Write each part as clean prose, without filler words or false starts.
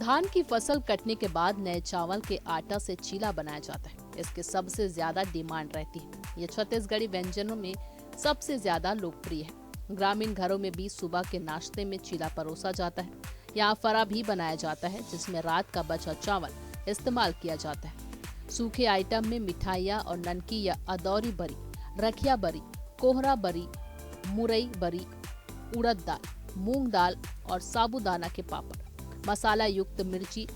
धान की फसल कटने के बाद नए चावल के आटा से चीला बनाया जाता है। इसके सबसे ज्यादा डिमांड रहती है। ये छत्तीसगढ़ी व्यंजनों में सबसे ज्यादा लोकप्रिय है। ग्रामीण घरों में भी सुबह के नाश्ते में चीला परोसा जाता है। यहाँ फरा भी बनाया जाता है, जिसमें रात का बचा चावल इस्तेमाल किया जाता है। सूखे आइटम में मिठाइयाँ और ननकी या अदौरी बरी, रखिया बरी, कोहरा बरी, मुरई बरी, उड़द दाल, मूंग दाल और साबूदाना के पापड़, मसाला युक्त मिर्ची,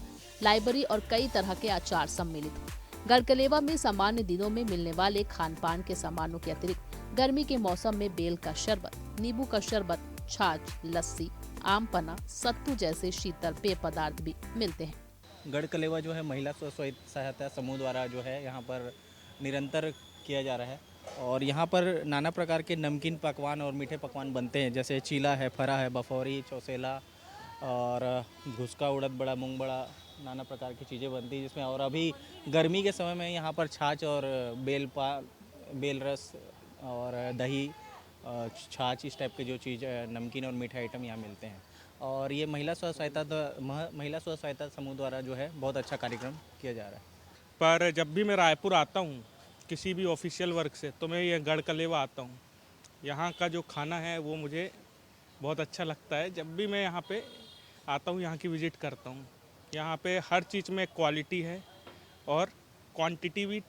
लाइबरी और कई तरह के अचार सम्मिलित हैं। गढ़कलेवा में सामान्य दिनों में मिलने वाले खान पान के सामानों के अतिरिक्त गर्मी के मौसम में बेल का शरबत, नींबू का शरबत, छाछ, लस्सी, आम पन्ना, सत्तू जैसे शीतल पेय पदार्थ भी मिलते हैं। गढ़कलेवा जो है महिला स्व सहायता समूह द्वारा जो है यहाँ पर निरंतर किया जा रहा है और यहाँ पर नाना प्रकार के नमकीन पकवान और मीठे पकवान बनते हैं, जैसे चीला है, फरा है, बफौरी, चौसेला और घुसका, उड़द बड़ा, मूंग बड़ा, नाना प्रकार की चीज़ें बनती हैं जिसमें। और अभी गर्मी के समय में यहाँ पर छाछ और बेल रस और दही, छाछ, इस टाइप के जो चीज़ नमकीन और मीठे आइटम यहाँ मिलते हैं। और ये महिला स्व सहायता समूह द्वारा जो है बहुत अच्छा कार्यक्रम किया जा रहा है। पर जब भी मैं रायपुर आता हूँ किसी भी ऑफिशियल वर्क से, तो मैं ये गढ़कलेवा आता हूँ। यहाँ का जो खाना है वो मुझे बहुत अच्छा लगता है। जब भी मैं यहाँ पे आता हूँ, यहाँ की विज़िट करता हूँ, यहाँ पे हर चीज़ में क्वालिटी है और क्वांटिटी भी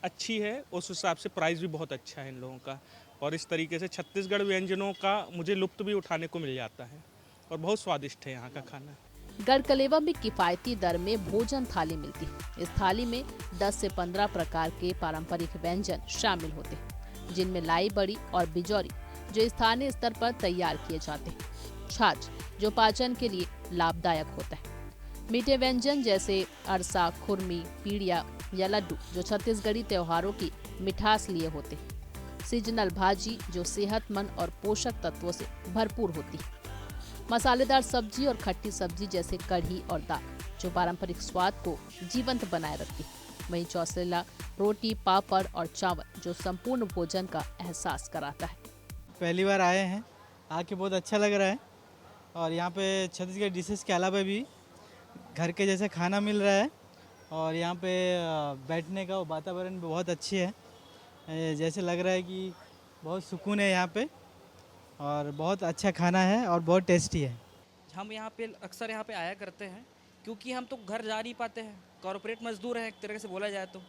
अच्छी है। उस हिसाब से प्राइस भी बहुत अच्छा है इन लोगों का। और इस तरीके से छत्तीसगढ़ व्यंजनों का मुझे लुत्फ़ भी उठाने को मिल जाता है और बहुत स्वादिष्ट है यहाँ का खाना। गढ़कलेवा में किफायती दर में भोजन थाली मिलती है। इस थाली में 10 से 15 प्रकार के पारंपरिक व्यंजन शामिल होते हैं, जिनमें लाई बड़ी और बिजौरी जो स्थानीय स्तर पर तैयार किए जाते हैं, छाछ जो पाचन के लिए लाभदायक होता है, मीठे व्यंजन जैसे अरसा, खुरमी, पीड़िया या लड्डू जो छत्तीसगढ़ी त्योहारों की मिठास लिए होते हैं, सीजनल भाजी जो सेहतमंद और पोषक तत्वों से भरपूर होती है, मसालेदार सब्जी और खट्टी सब्जी जैसे कढ़ी और दाल जो पारंपरिक स्वाद को जीवंत बनाए रखती है। वहीं चौसेला रोटी, पापड़ और चावल जो संपूर्ण भोजन का एहसास कराता है। पहली बार आए हैं, आके बहुत अच्छा लग रहा है। और यहाँ पे छत्तीसगढ़ डिशेस के अलावा भी घर के जैसे खाना मिल रहा है और यहाँ पे बैठने का वातावरण भी बहुत अच्छी है। जैसे लग रहा है कि बहुत सुकून है यहाँ पे और बहुत अच्छा खाना है और बहुत टेस्टी है। हम यहाँ पे अक्सर यहाँ पे आया करते हैं क्योंकि हम तो घर जा नहीं पाते हैं, कॉर्पोरेट मजदूर हैं एक तरह से बोला जाए तो।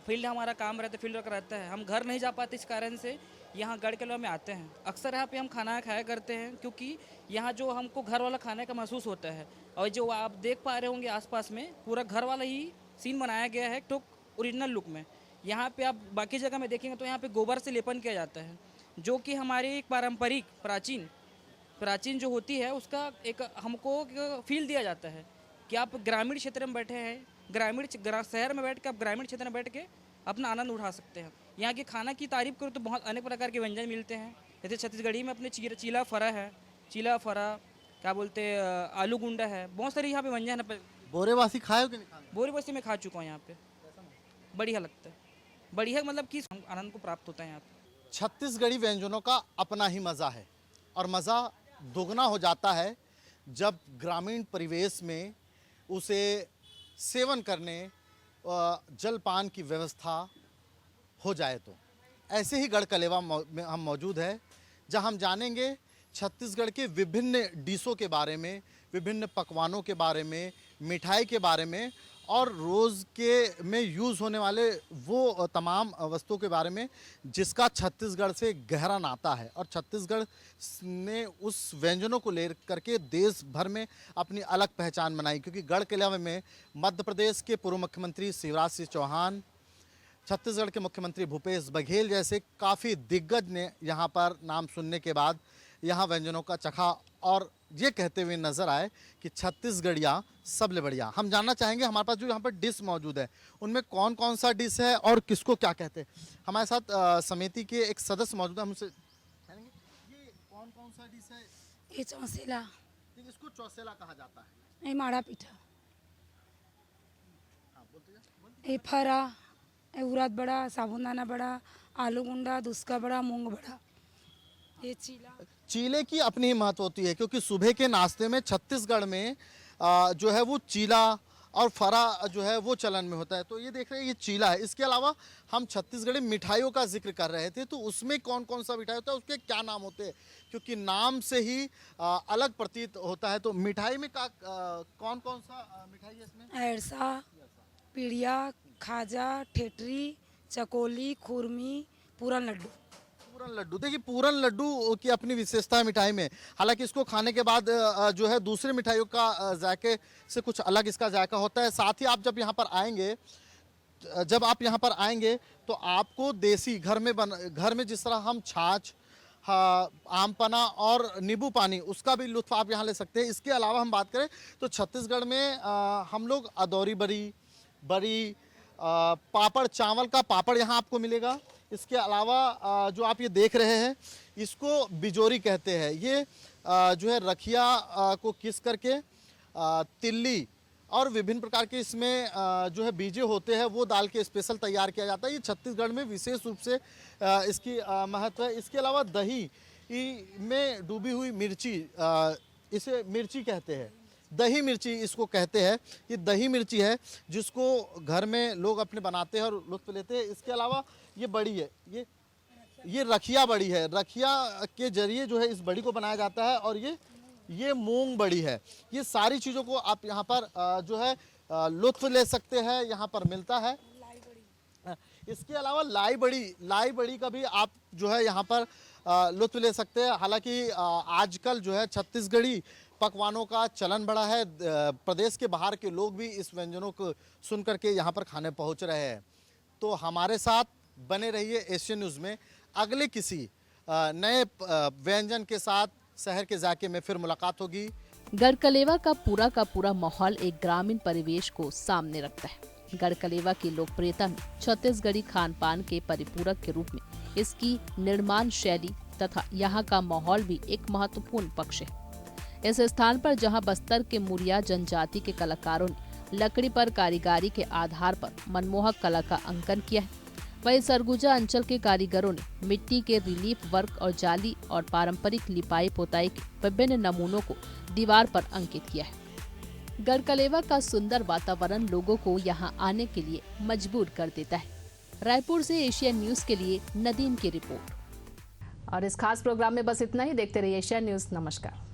फील्ड हमारा काम रहता है, फील्ड वर्क रहता है, हम घर नहीं जा पाते, इस कारण से यहाँ गढ़कलेवा में आते हैं। अक्सर यहाँ पे हम खाना खाया करते हैं क्योंकि यहाँ जो हमको घर वाला खाने का महसूस होता है। और जो आप देख पा रहे होंगे आसपास में पूरा घर वाला ही सीन बनाया गया है तो ओरिजिनल लुक में। यहाँ पे आप बाकी जगह में देखेंगे तो यहाँ पे गोबर से लेपन किया जाता है, जो कि हमारी एक पारंपरिक प्राचीन जो होती है उसका एक हमको फील दिया जाता है कि आप ग्रामीण क्षेत्र में बैठे हैं, शहर में बैठ के आप ग्रामीण क्षेत्र में बैठ के अपना आनंद उठा सकते हैं। यहाँ के खाना की तारीफ करूँ तो बहुत अनेक प्रकार के व्यंजन मिलते हैं। जैसे छत्तीसगढ़ी में अपने चीला फरा क्या बोलते हैं, आलू गुंडा है, बहुत सारी यहाँ पे व्यंजन है। बोरेवासी खाए हो कि नहीं खाए? बोरेवसी में खा चुका हूँ। यहाँ पे बढ़िया लगता है, बढ़िया मतलब कि आनंद को प्राप्त होता है यहाँ पे। छत्तीसगढ़ी व्यंजनों का अपना ही मज़ा है और मज़ा दोगुना हो जाता है जब ग्रामीण परिवेश में उसे सेवन करने जलपान की व्यवस्था हो जाए। तो ऐसे ही गढ़कलेवा में हम मौजूद है, जहां हम जानेंगे छत्तीसगढ़ के विभिन्न डिशों के बारे में, विभिन्न पकवानों के बारे में, मिठाई के बारे में और रोज़ के में यूज़ होने वाले वो तमाम वस्तुओं के बारे में जिसका छत्तीसगढ़ से गहरा नाता है। और छत्तीसगढ़ ने उस व्यंजनों को ले करके देश भर में अपनी अलग पहचान बनाई, क्योंकि गढ़कलेवा में मध्य प्रदेश के पूर्व मुख्यमंत्री शिवराज सिंह चौहान, छत्तीसगढ़ के मुख्यमंत्री भूपेश बघेल जैसे काफ़ी दिग्गज ने यहाँ पर नाम सुनने के बाद यहाँ व्यंजनों का चखा और ये कहते हुए नजर आए कि छत्तीसगढ़िया सबले बढ़िया। हम जानना चाहेंगे हमारे पास जो यहाँ पर डिश मौजूद है उनमें कौन कौन सा डिश है और किसको क्या कहते हैं। हमारे साथ समिति के एक सदस्य मौजूद है, हमसे जानेंगे ये कौन कौन सा डिश है। ये चौसेला, इसको चौसेला कहा जाता है। ये माड़ा पीठा, बोलते ये फरा, ये उड़द बड़ा, साबूदाना बड़ा, आलू गुंडा, दुस्का बड़ा, मूंग बड़ा, ये चीला। चीले की अपनी ही महत्व होती है क्योंकि सुबह के नाश्ते में छत्तीसगढ़ में जो है वो चीला और फरा जो है वो चलन में होता है। तो ये देख रहे हैं ये चीला है। इसके अलावा हम छत्तीसगढ़ी मिठाइयों का जिक्र कर रहे थे, तो उसमें कौन कौन सा मिठाई होता है, उसके क्या नाम होते हैं, क्योंकि नाम से ही अलग प्रतीत होता है। तो मिठाई में कौन कौन सा मिठाई है इसमें? ऐरसा, पीड़िया, खाजा, ठेठरी, चकोली, खुरमी, पूरन लड्डू। पूरन लड्डू, देखिए पूरन लड्डू की अपनी विशेषता है मिठाई में। हालांकि इसको खाने के बाद जो है दूसरी मिठाइयों का जायके से कुछ अलग इसका जायका होता है। साथ ही आप जब यहाँ पर आएंगे तो आपको देसी घर में जिस तरह हम छाछ, आम पना और नींबू पानी, उसका भी लुत्फ आप यहाँ ले सकते हैं। इसके अलावा हम बात करें तो छत्तीसगढ़ में हम लोग अदौरी बड़ी, पापड़, चावल का पापड़ यहाँ आपको मिलेगा। इसके अलावा जो आप ये देख रहे हैं इसको बिजोरी कहते हैं। ये जो है रखिया को किस करके तिल्ली और विभिन्न प्रकार के इसमें जो है बीजे होते हैं वो डाल के स्पेशल तैयार किया जाता है। ये छत्तीसगढ़ में विशेष रूप से इसकी महत्व है। इसके अलावा दही में डूबी हुई मिर्ची, इसे मिर्ची कहते हैं, दही मिर्ची इसको कहते हैं। ये दही मिर्ची है जिसको घर में लोग अपने बनाते हैं और लुत्फ लेते हैं। इसके अलावा ये बड़ी है, ये रखिया बड़ी है। रखिया के जरिए जो है इस बड़ी को बनाया जाता है। और ये मूंग बड़ी है। ये सारी चीज़ों को आप यहाँ पर जो है लुत्फ ले सकते हैं, यहाँ पर मिलता है। इसके अलावा लाई बड़ी का भी आप जो है यहाँ पर लुत्फ ले सकते हैं। हालांकि आजकल जो है छत्तीसगढ़ी पकवानों का चलन बढ़ा है। प्रदेश के बाहर के लोग भी इस व्यंजनों को सुन करके यहाँ पर खाने पहुँच रहे हैं। तो हमारे साथ बने रहिए एशियन न्यूज़ में। अगले किसी नए व्यंजन के साथ शहर के जाके में फिर मुलाकात होगी। गढ़कलेवा का पूरा माहौल एक ग्रामीण परिवेश को सामने रखता है। गढ़कलेवा की लोकप्रियता में छत्तीसगढ़ी खान पान के परिपूरक के रूप में इसकी निर्माण शैली तथा यहाँ का माहौल भी एक महत्वपूर्ण पक्ष है। इस स्थान पर जहाँ बस्तर के मुरिया जनजाति के कलाकारों ने लकड़ी पर कारीगरी के आधार पर मनमोहक कला का अंकन किया है, वहीं सरगुजा अंचल के कारीगरों ने मिट्टी के रिलीफ वर्क और जाली और पारंपरिक लिपाई पोताई के विभिन्न नमूनों को दीवार पर अंकित किया है। गढ़कलेवा का सुंदर वातावरण लोगों को यहाँ आने के लिए मजबूर कर देता है। रायपुर से एशियन न्यूज के लिए नदीम की रिपोर्ट। और इस खास प्रोग्राम में बस इतना ही। देखते रहिए एशियन न्यूज। नमस्कार।